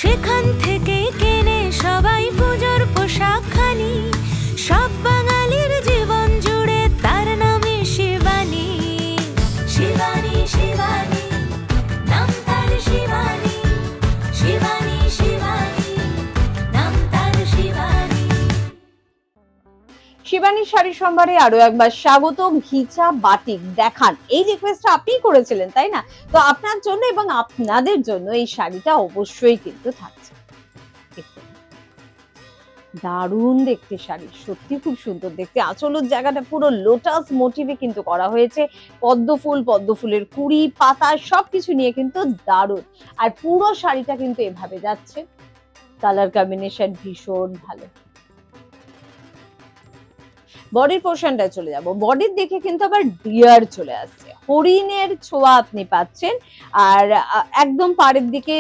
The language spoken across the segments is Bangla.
সেখান থেকে কেনে সবাই পুজোর পোশাক খানি, সব বাঙালির জীবন জুড়ে তার নামে শিবানী। শিবানী শিবানী নাম তার শিবানী, শিবানী শিবানী নাম তার শিবানী। শিবানীর শাড়ি সম্ভারে আরো একবার স্বাগত। ঘিচা বাটিক দেখান, এই রিকোয়েস্টটা আপনিই করেছিলেন তাই না? তো আপনার জন্য এবং আপনাদের জন্য এই শাড়িটা অবশ্যই কিন্তু থাকছে। দারুণ দেখতে শাড়ি, সত্যি খুব সুন্দর দেখতে। আঁচলের জায়গাটা পুরো লোটাস মোটিভে কিন্তু করা হয়েছে, পদ্ম ফুলের কুড়ি পাতা সবকিছু নিয়ে কিন্তু দারুণ। আর পুরো শাড়িটা কিন্তু এভাবে যাচ্ছে, কালার কম্বিনেশন ভীষণ ভালো। বডির পোর্শনটা চলে যাব, বডির দেখে কিন্তু আবার ডিয়ার চলে আসছে, হরিণের ছোঁয়া আপনি পাচ্ছেন। আর একদম পাড়ের দিকে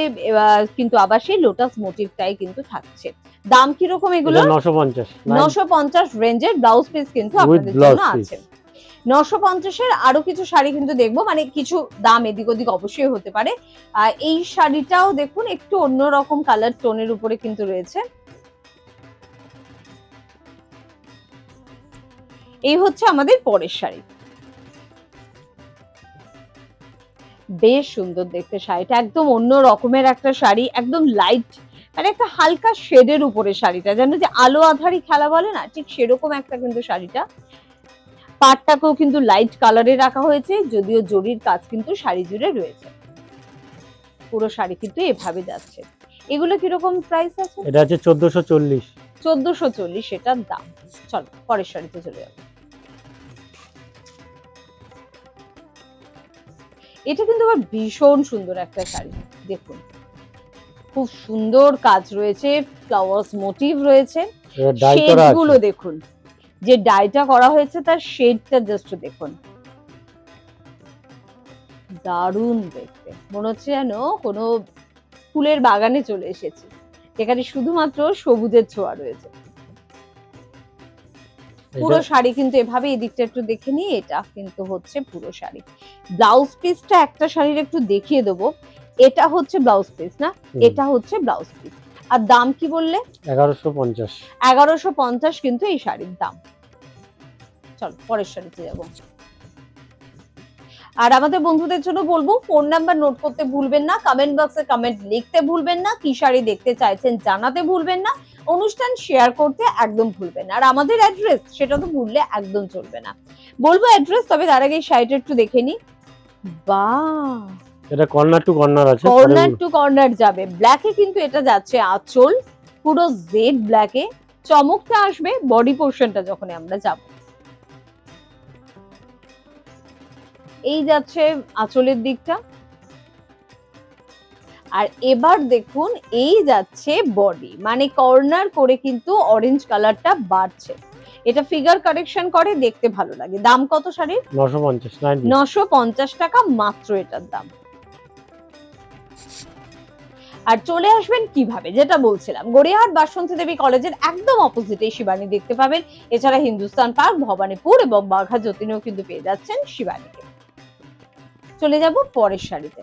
কিন্তু আবার সেই লোটাস মোটিভটাই কিন্তু থাকছে। দাম কিরকম এগুলো? 950 রেঞ্জের ব্লাউজ পিস কিন্তু আপনাদের জন্য আছে। 950 এর আরো কিছু শাড়ি কিন্তু দেখবো, মানে কিছু দাম এদিক ওদিক অবশ্যই হতে পারে। এই শাড়িটাও দেখুন একটু অন্যরকম কালার টোনের উপরে কিন্তু রয়েছে। এই হচ্ছে আমাদের পরের শাড়ি, বেশ সুন্দর দেখতে শাড়িটা, একদম অন্য রকমের একটা শাড়ি, একদম লাইট মানে একটা হালকা শেডের উপরে শাড়িটা, যেন যে আলো আধারি খেলা বলে না, ঠিক সেরকম একটা কিন্তু শাড়িটা। পাটটাকেও কিন্তু লাইট কালারে রাখা হয়েছে, যদিও জরির কাজ কিন্তু শাড়ি জুড়ে রয়েছে। পুরো শাড়ি কিন্তু এভাবে যাচ্ছে। এগুলো কিরকম প্রাইস আছে? এটা আছে 1440। 1440 এটার দাম। চলো পরের শাড়িতে চলে যাবো। এটা কিন্তু আবার ভীষণ সুন্দর একটা শাড়ি, দেখুন খুব সুন্দর কাজ রয়েছে, ফ্লাওয়ার্স মোটিভ রয়েছে, শেডগুলো দেখুন, যে ডাইটা করা হয়েছে তার শেডটা জাস্ট দেখুন, দারুণ দেখতে, মনে হচ্ছে যেন কোনো ফুলের বাগানে চলে এসেছি, যেখানে শুধুমাত্র সবুজের ছোঁয়া রয়েছে। পুরো শাড়ি কিন্তু এভাবে, এই দিকটা একটু দেখে নিই, এটা কিন্তু হচ্ছে পুরো শাড়ি। ব্লাউজ পিসটা একটা শাড়ির একটু দেখিয়ে দেবো, এটা হচ্ছে ব্লাউজ পিস না, এটা হচ্ছে ব্লাউজ পিস। আর দাম কি বললে? 1150। 1150 কিন্তু এই শাড়ির দাম। চলো পরের শাড়িতে যাবো। আর আমাদের বন্ধুদের জন্য বলবো, ফোন নাম্বার নোট করতে ভুলবেন না, কমেন্ট বক্সে কমেন্ট লিখতে ভুলবেন না, কি শাড়ি দেখতে চাইছেন জানাতে ভুলবেন না, অনুষ্ঠান শেয়ার করতে একদম ভুলবেন না। আর আমাদের অ্যাড্রেস সেটা তো ভুললে একদম চলবে না। বলবো অ্যাড্রেস, তবে তার আগে শাড়িটা একটু দেখে নি। বাহ, এটা কর্নার টু কর্নার আছে, কর্নার টু কর্নার যাবে। ব্ল্যাকে কিন্তু এটা যাচ্ছে আঁচল, পুরো জেড ব্ল্যাকে, চমকটা আসবে বডি পোর্শনটা যখন আমরা যাব। এই যাচ্ছে আঁচলের দিকটা, আর এবার দেখুন এই যাচ্ছে বডি, মানে কর্নার করে কিন্তু অরেঞ্জ কালারটা বাড়ছে। এটা ফিগার কারেকশন করে, দেখতে ভালো লাগে। দাম কত শাড়ির? 950 টাকা মাত্র এটার দাম। আর চলে আসবেন কিভাবে, যেটা বলছিলাম, গড়িয়াহাট বাসন্তী দেবী কলেজের একদম অপোজিটে শিবানী দেখতে পাবেন। এছাড়া হিন্দুস্তান পার্ক, ভবানীপুর এবং বাঘা যতীনেও কিন্তু পেয়ে যাচ্ছেন শিবানীকে। চলে যাব পরের শাড়িতে।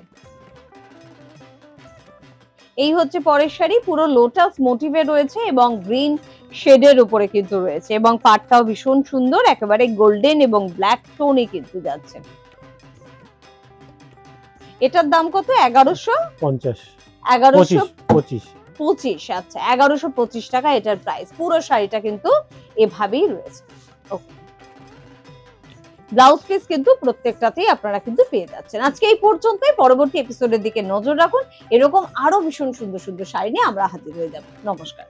এই হচ্ছে পরের শাড়ি, পুরো লোটাস মোটিভে রয়েছে এবং গ্রিন শেডের উপরে কিন্তু রয়েছে, এবং পাটটাও ভীষণ সুন্দর, একেবারে গোল্ডেন এবং ব্ল্যাক টোনে কিন্তু যাচ্ছে। এটার দাম কত? 1150। 1125। আচ্ছা, 1125 টাকা এটার প্রাইস। পুরো শাড়িটা কিন্তু এভাবেই রয়েছে। ওকে, ব্লাউজ পিস কিন্তু প্রত্যেকটাতেই আপনারা কিন্তু পেয়ে যাচ্ছেন। আজকে এই পর্যন্তই, পরবর্তী এপিসোডের দিকে নজর রাখুন, এরকম আরো ভীষণ সুন্দর সুন্দর শাড়ি নিয়ে আমরা হাজির হয়ে যাব। নমস্কার।